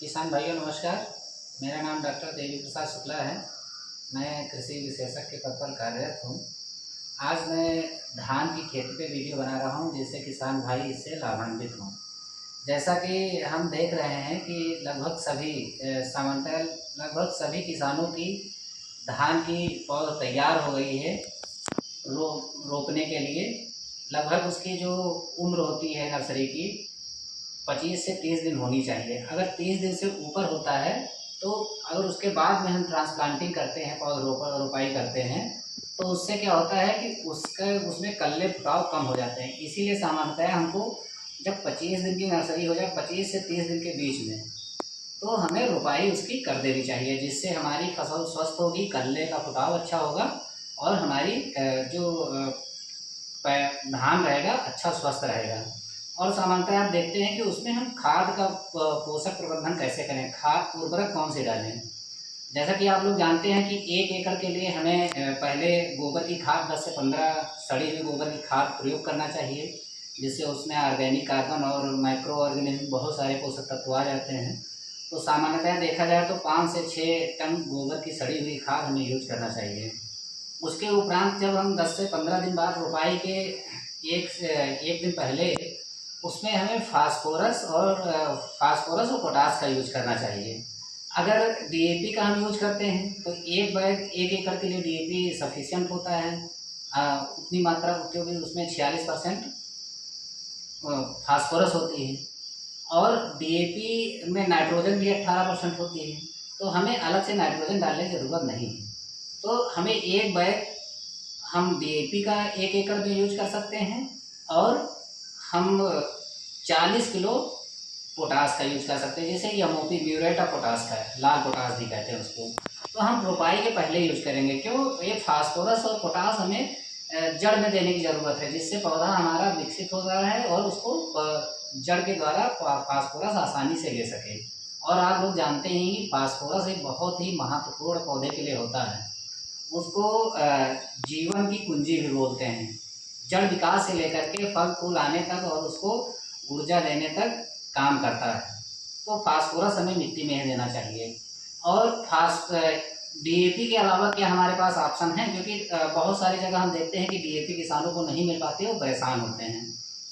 किसान भाइयों नमस्कार। मेरा नाम डॉक्टर देवी प्रसाद शुक्ला है। मैं कृषि विशेषज्ञ के पद पर कार्यरत हूँ। आज मैं धान की खेती पे वीडियो बना रहा हूँ जिससे किसान भाई इससे लाभान्वित हों। जैसा कि हम देख रहे हैं कि लगभग सभी सामान्यतः लगभग सभी किसानों की धान की पौध तैयार हो गई है रोपने के लिए। लगभग उसकी जो उम्र होती है नर्सरी की 25 से 30 दिन होनी चाहिए। अगर 30 दिन से ऊपर होता है तो अगर उसके बाद में हम ट्रांसप्लांटिंग करते हैं, पौध रोपाई करते हैं, तो उससे क्या होता है कि उसमें कल्ले फुटाव कम हो जाते हैं। इसीलिए सामान्यतः हमको जब 25 दिन की नर्सरी हो जाए, 25 से 30 दिन के बीच में, तो हमें रोपाई उसकी कर देनी चाहिए, जिससे हमारी फसल स्वस्थ होगी, कल्ले का फुटाव अच्छा होगा और हमारी जो धान रहेगा अच्छा स्वस्थ रहेगा। और सामान्यतः आप देखते हैं कि उसमें हम खाद का पोषक प्रबंधन कैसे करें, खाद उर्वरक कौन से डालें। जैसा कि आप लोग जानते हैं कि 1 एकड़ के लिए हमें पहले गोबर की खाद 10 से 15 सड़ी हुई गोबर की खाद प्रयोग करना चाहिए, जिससे उसमें ऑर्गेनिक कार्बन और माइक्रो ऑर्गेनिज्म बहुत सारे पोषक तत्व आ जाते हैं। तो सामान्यतः देखा जाए तो 5 से 6 टन गोबर की सड़ी हुई खाद हमें यूज करना चाहिए। उसके उपरांत जब हम 10 से 15 दिन बाद रोपाई के एक दिन पहले उसमें हमें फास्फोरस और पोटास का यूज करना चाहिए। अगर डीएपी का हम यूज करते हैं तो एक बैग 1 एकड़ के लिए डीएपी सफिशिएंट होता है। उतनी मात्रा, क्योंकि उसमें 46% फास्फोरस होती है और डीएपी में नाइट्रोजन भी 18% होती है, तो हमें अलग से नाइट्रोजन डालने की ज़रूरत नहीं है। तो हमें एक बैग हम डीएपी का 1 एकड़ में यूज कर सकते हैं और हम 40 किलो पोटास का यूज कर सकते हैं, जैसे एमओपी म्यूरेट ऑफ पोटास का है, लाल पोटास भी कहते हैं उसको। तो हम रोपाई के पहले यूज करेंगे। क्यों? ये फास्फोरस और पोटास हमें जड़ में देने की ज़रूरत है, जिससे पौधा हमारा विकसित हो रहा है और उसको जड़ के द्वारा फास्फोरस आसानी से ले सके। और आप लोग जानते हैं कि फास्फोरस एक बहुत ही महत्वपूर्ण पौधे के लिए होता है। उसको जीवन की कुंजी भी बोलते हैं। जड़ विकास से लेकर के फल फूल आने तक और उसको ऊर्जा देने तक काम करता है। तो फास्फोरस हमें मिट्टी में ही देना चाहिए। और डीएपी के अलावा क्या हमारे पास ऑप्शन है? क्योंकि बहुत सारी जगह हम देखते हैं कि डीएपी किसानों को नहीं मिल पाती, वो परेशान होते हैं।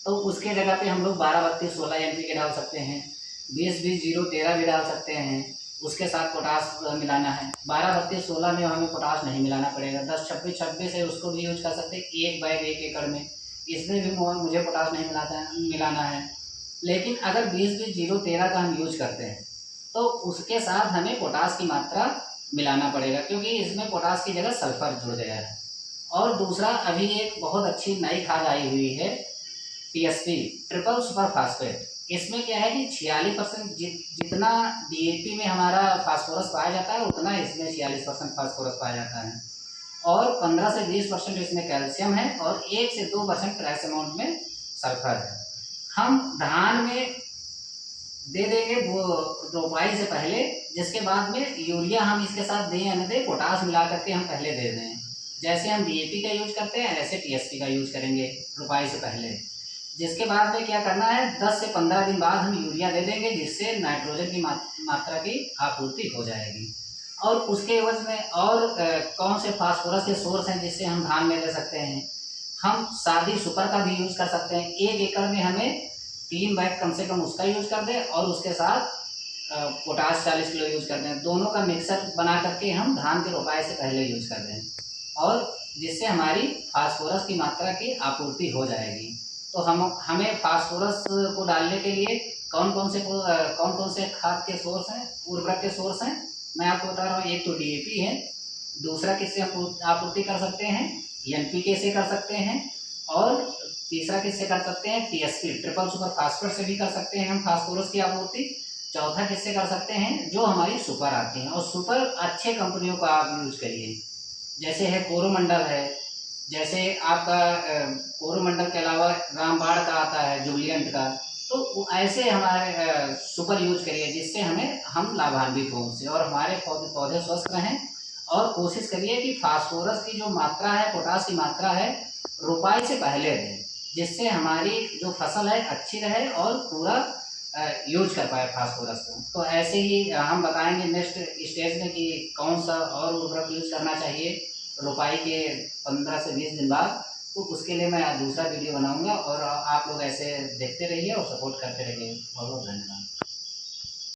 तो उसके जगह पे हम लोग 12-32-16 एनपीके डाल सकते हैं, 20-20-0-13 भी डाल सकते हैं। उसके साथ पोटास मिलाना है। 12-32-16 में हमें पोटास नहीं मिलाना पड़ेगा। 10-26-26 है, उसको भी यूज कर सकते हैं 1 बैग 1 एकड़ में। इसमें भी मुझे पोटास नहीं मिलाना है। लेकिन अगर 20-20-0-13 का हम यूज करते हैं तो उसके साथ हमें पोटास की मात्रा मिलाना पड़ेगा, क्योंकि इसमें पोटास की जगह सल्फर जुड़ गया है। और दूसरा, अभी एक बहुत अच्छी नई खाद आई हुई है, टीएसपी, ट्रिपल सुपर फास्फेट। इसमें क्या है कि 46% जितना डीएपी में हमारा फास्फोरस पाया जाता है, उतना इसमें 46% फास्फोरस पाया जाता है। और 15 से 20% इसमें कैल्शियम है और 1 से 2% ट्रेस अमाउंट में सल्फर है। हम धान में दे देंगे वो रोपाई से पहले, जिसके बाद में यूरिया हम इसके साथ दें या न दें, पोटास मिला करके हम पहले दे दें। जैसे हम डीएपी का यूज करते हैं ऐसे टीएसपी का यूज करेंगे रोपाई से पहले। जिसके बाद में क्या करना है, 10 से 15 दिन बाद हम यूरिया दे देंगे, जिससे नाइट्रोजन की मात्रा की आपूर्ति हो जाएगी। और उसके एवज में और कौन से फास्फोरस के सोर्स हैं जिससे हम धान में दे सकते हैं? हम सादी सुपर का भी यूज कर सकते हैं। 1 एकड़ में हमें 3 बैग कम से कम उसका यूज कर दें और उसके साथ पोटास 40 किलो यूज कर दें। दोनों का मिक्सर बना करके हम धान के रोपाई से पहले यूज कर दें, और जिससे हमारी फास्फोरस की मात्रा की आपूर्ति हो जाएगी। तो हमें फास्फोरस को डालने के लिए कौन कौन से खाद के सोर्स हैं, उर्वरक के सोर्स हैं, मैं आपको बता रहा हूँ। एक तो डीएपी है, दूसरा किससे आपूर्ति कर सकते हैं, एनपीके से कर सकते हैं, और तीसरा किससे कर सकते हैं, टीएसपी, ट्रिपल सुपर फास्फेट से भी कर सकते हैं हम फास्फोरस की आपूर्ति। चौथा किससे कर सकते हैं, जो हमारी सुपर आती हैं, और सुपर अच्छे कंपनियों का आप यूज करिए। जैसे है कोरोमंडल है, जैसे आपका कोरोमंडल के अलावा रामबाड़ का आता है, जूलियंट का। तो ऐसे हमारे सुपर यूज करिए, जिससे हम लाभान्वित हों उससे, और हमारे पौधे स्वस्थ रहें। और कोशिश करिए कि फास्फोरस की जो मात्रा है, पोटास की मात्रा है, रोपाई से पहले दें, जिससे हमारी जो फसल है अच्छी रहे और पूरा यूज कर पाए फास्फोरस को। तो ऐसे ही हम बताएंगे नेक्स्ट स्टेज में कि कौन सा और उर्वरक यूज करना चाहिए रोपाई के 15 से 20 दिन बाद। तो उसके लिए मैं दूसरा वीडियो बनाऊंगा और आप लोग ऐसे देखते रहिए और सपोर्ट करते रहिए। बहुत बहुत धन्यवाद।